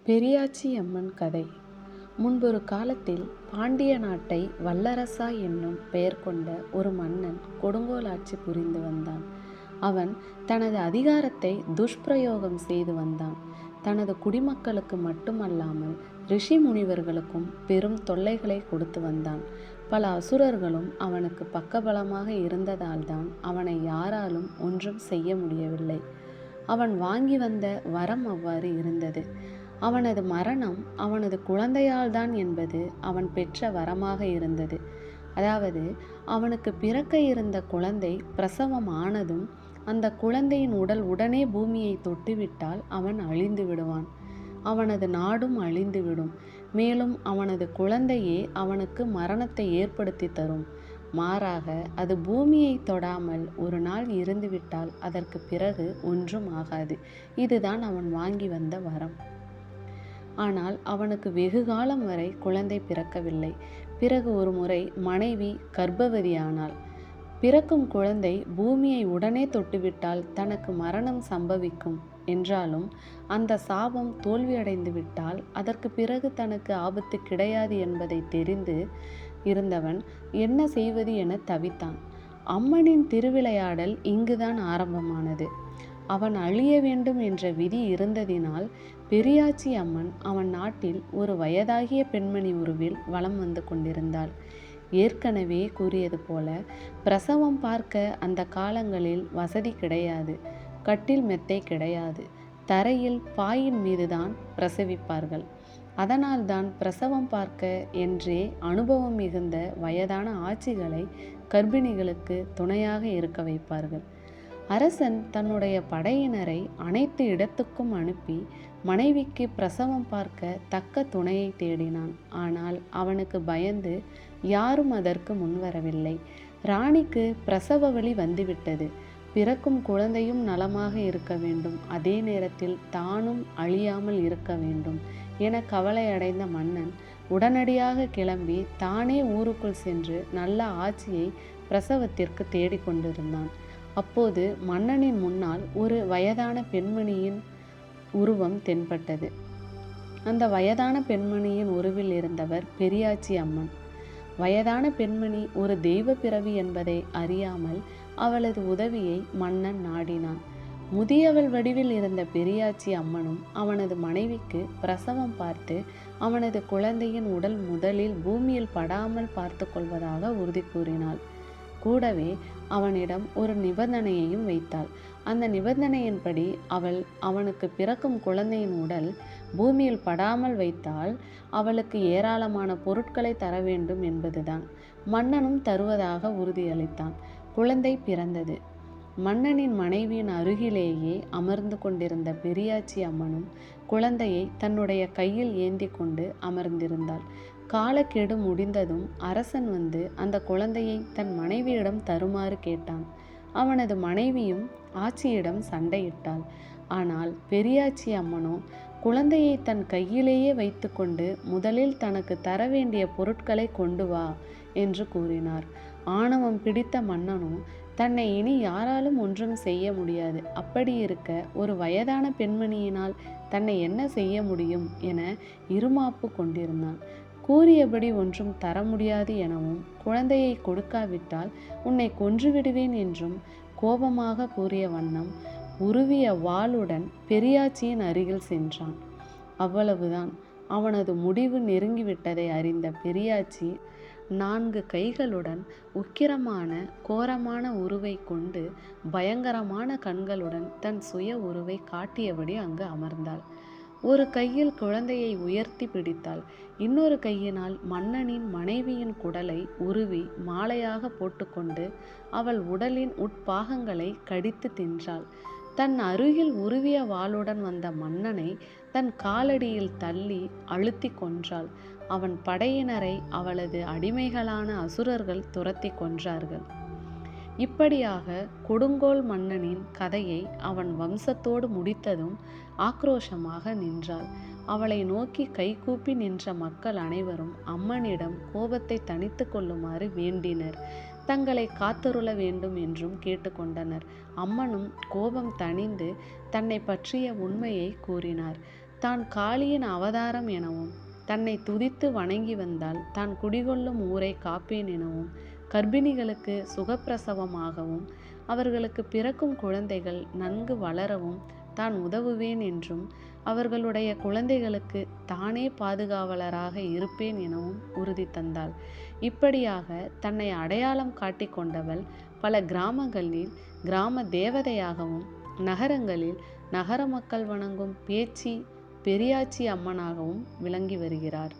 பெரியாச்சி அம்மன் கதை. முன்பொரு காலத்தில் பாண்டிய நாட்டை வல்லரசா என்னும் பெயர் கொண்ட ஒரு மன்னன் கொடுங்கோல் ஆட்சி புரிந்து வந்தான். அவன் தனது அதிகாரத்தை துஷ்பிரயோகம் செய்து வந்தான். தனது குடிமக்களுக்கு மட்டுமல்லாமல் ரிஷி முனிவர்களுக்கும் பெரும் தொல்லைகளை கொடுத்து வந்தான். பல அசுரர்களும் அவனுக்கு பக்கபலமாக இருந்ததால்தான் அவனை யாராலும் ஒன்றும் செய்ய முடியவில்லை. அவன் வாங்கி வந்த வரம் அவ்வாறு இருந்தது. அவனது மரணம் அவனது குழந்தையால்தான் என்பது அவன் பெற்ற வரமாக இருந்தது. அதாவது, அவனுக்கு பிறக்க இருந்த குழந்தை பிரசவம் ஆனதும் அந்த குழந்தையின் உடல் உடனே பூமியை தொட்டுவிட்டால் அவன் அழிந்து விடுவான். அவனது நாடும் அழிந்துவிடும். மேலும் அவனது குழந்தையே அவனுக்கு மரணத்தை ஏற்படுத்தி தரும். மாறாக அது பூமியை தொடாமல் ஒரு நாள் இருந்துவிட்டால் அதற்கு பிறகு ஒன்றும் ஆகாது. இதுதான் அவன் வாங்கி வந்த வரம். ஆனால் அவனுக்கு வெகு காலம் வரை குழந்தை பிறக்கவில்லை. பிறகு ஒரு முறை மனைவி கர்ப்பவதியானாள். பிறக்கும் குழந்தை பூமியை உடனே தொட்டுவிட்டால் தனக்கு மரணம் சம்பவிக்கும் என்றாலும் அந்த சாபம் தோல்வியடைந்து விட்டால் அதற்கு பிறகு தனக்கு ஆபத்து கிடையாது என்பதை தெரிந்து இருந்தவன் என்ன செய்வது என தவித்தான். அம்மனின் திருவிளையாடல் இங்குதான் ஆரம்பமானது. அவன் அழிய வேண்டும் என்ற விதி இருந்ததினால் பெரியாச்சி அம்மன் அவன் நாட்டில் ஒரு வயதாகிய பெண்மணி உருவில் வலம் வந்து கொண்டிருந்தாள். ஏற்கனவே கூறியது போல பிரசவம் பார்க்க அந்த காலங்களில் வசதி கிடையாது. கட்டில் மெத்தை கிடையாது. தரையில் பாயின் மீதுதான் பிரசவிப்பார்கள். அதனால்தான் பிரசவம் பார்க்க என்றே அனுபவம் மிகுந்த வயதான ஆட்சிகளை கர்ப்பிணிகளுக்கு துணையாக இருக்க வைப்பார்கள். அரசன் தன்னுடைய படையினரை அனைத்து இடத்துக்கும் அனுப்பி மனைவிக்கு பிரசவம் பார்க்க தக்க துணையை தேடினான். ஆனால் அவனுக்கு பயந்து யாரும் அதற்கு முன்வரவில்லை. ராணிக்கு பிரசவ வலி வந்துவிட்டது. பிறக்கும் குழந்தையும் நலமாக இருக்க வேண்டும், அதே நேரத்தில் தானும் அழியாமல் இருக்க வேண்டும் என கவலையடைந்த மன்னன் உடனடியாக கிளம்பி தானே ஊருக்குள் சென்று நல்ல ஆட்சியை பிரசவத்திற்கு தேடிக்கொண்டிருந்தான். அப்போது மன்னனின் முன்னால் ஒரு வயதான பெண்மணியின் உருவம் தென்பட்டது. அந்த வயதான பெண்மணியின் உருவில் இருந்தவர் பெரியாச்சி அம்மன். வயதான பெண்மணி ஒரு தெய்வ பிறவி என்பதை அறியாமல் அவளது உதவியை மன்னன் நாடினான். முதியவள் வடிவில் இருந்த பெரியாச்சி அம்மனும் அவனது மனைவிக்கு பிரசவம் பார்த்து அவனது குழந்தையின் உடல் முதலில் பூமியில் படாமல் பார்த்து கொள்வதாக உறுதி கூறினாள். கூடவே அவனிடம் ஒரு நிபந்தனையையும் வைத்தாள். அந்த நிபந்தனையின்படி அவனுக்கு பிறக்கும் குழந்தையின் உடல் பூமியில் படாமல் வைத்தால் அவளுக்கு ஏராளமான பொருட்களை தர வேண்டும் என்பதுதான். மன்னனும் தருவதாக உறுதியளித்தான். குழந்தை பிறந்தது. மன்னனின் மனைவியின் அருகிலேயே அமர்ந்து கொண்டிருந்த பெரியாச்சி அம்மனும் குழந்தையை தன்னுடைய கையில் ஏந்தி கொண்டு அமர்ந்திருந்தாள். காலக்கெடு முடிந்ததும் அரசன் வந்து அந்த குழந்தையை தன் மனைவியிடம் தருமாறு கேட்டான். அவனது மனைவியும் ஆட்சியிடம் சண்டையிட்டாள். ஆனால் பெரியாச்சி அம்மனோ குழந்தையை தன் கையிலேயே வைத்து கொண்டு முதலில் தனக்கு தர வேண்டிய பொருட்களை கொண்டு வா என்று கூறினார். ஆணவம் பிடித்த மன்னனோ தன்னை இனி யாராலும் ஒன்றும் செய்ய முடியாது, அப்படி இருக்க ஒரு வயதான பெண்மணியினால் தன்னை என்ன செய்ய முடியும் என இருமாப்பு கொண்டிருந்தான். கூறியபடி ஒன்றும் தர முடியாது எனவும் குழந்தையை கொடுக்காவிட்டால் உன்னை கொன்றுவிடுவேன் என்றும் கோபமாக கூறிய வண்ணம் உருவிய வாளுடன் பெரியாச்சியின் அருகில் சென்றான். அவ்வளவுதான். அவனது முடிவு நெருங்கிவிட்டதை அறிந்த பெரியாச்சி 4 கைகளுடன் உக்கிரமான கோரமான உருவை கொண்டு பயங்கரமான கண்களுடன் தன் சுய உருவை காட்டியபடி அங்கு அமர்ந்தாள். ஒரு கையில் குழந்தையை உயர்த்தி பிடித்தாள். இன்னொரு கையினால் மன்னனின் மனைவியின் குடலை உருவி மாலையாக போட்டுக்கொண்டு அவள் உடலின் உட்பாகங்களை கடித்து தின்றாள். தன் அருகில் உருவிய வாளுடன் வந்த மன்னனை தன் காலடியில் தள்ளி அழுத்தி கொன்றாள். அவன் படையினரை அவளது அடிமைகளான அசுரர்கள் துரத்தி கொன்றார்கள். இப்படியாக கொடுங்கோல் மன்னனின் கதையை அவன் வம்சத்தோடு முடித்ததும் ஆக்ரோஷமாக நின்றாள். அவளை நோக்கி கைகூப்பி நின்ற மக்கள் அனைவரும் அம்மனிடம் கோபத்தை தணித்து கொள்ளுமாறு வேண்டினர். தங்களை காத்தருள வேண்டும் என்றும் கேட்டுக்கொண்டனர். அம்மனும் கோபம் தணிந்து தன்னை பற்றிய உண்மையை கூறினார். தான் காளியின் அவதாரம் எனவும், தன்னை துதித்து வணங்கி வந்தால் தான் குடிகொள்ளும் ஊரை காப்பேன் எனவும், கர்ப்பிணிகளுக்கு சுகப்பிரசவமாகவும் அவர்களுக்கு பிறக்கும் குழந்தைகள் நன்கு வளரவும் தான் உதவுவேன் என்றும், அவர்களுடைய குழந்தைகளுக்கு தானே பாதுகாவலராக இருப்பேன் எனவும் உறுதி தந்தாள். இப்படியாக தன்னை அடையாளம் காட்டி கொண்டவள் பல கிராமங்களில் கிராம தேவதையாகவும், நகரங்களில் நகர மக்கள் வணங்கும் பேச்சி பெரியாச்சி அம்மனாகவும் விளங்கி வருகிறார்.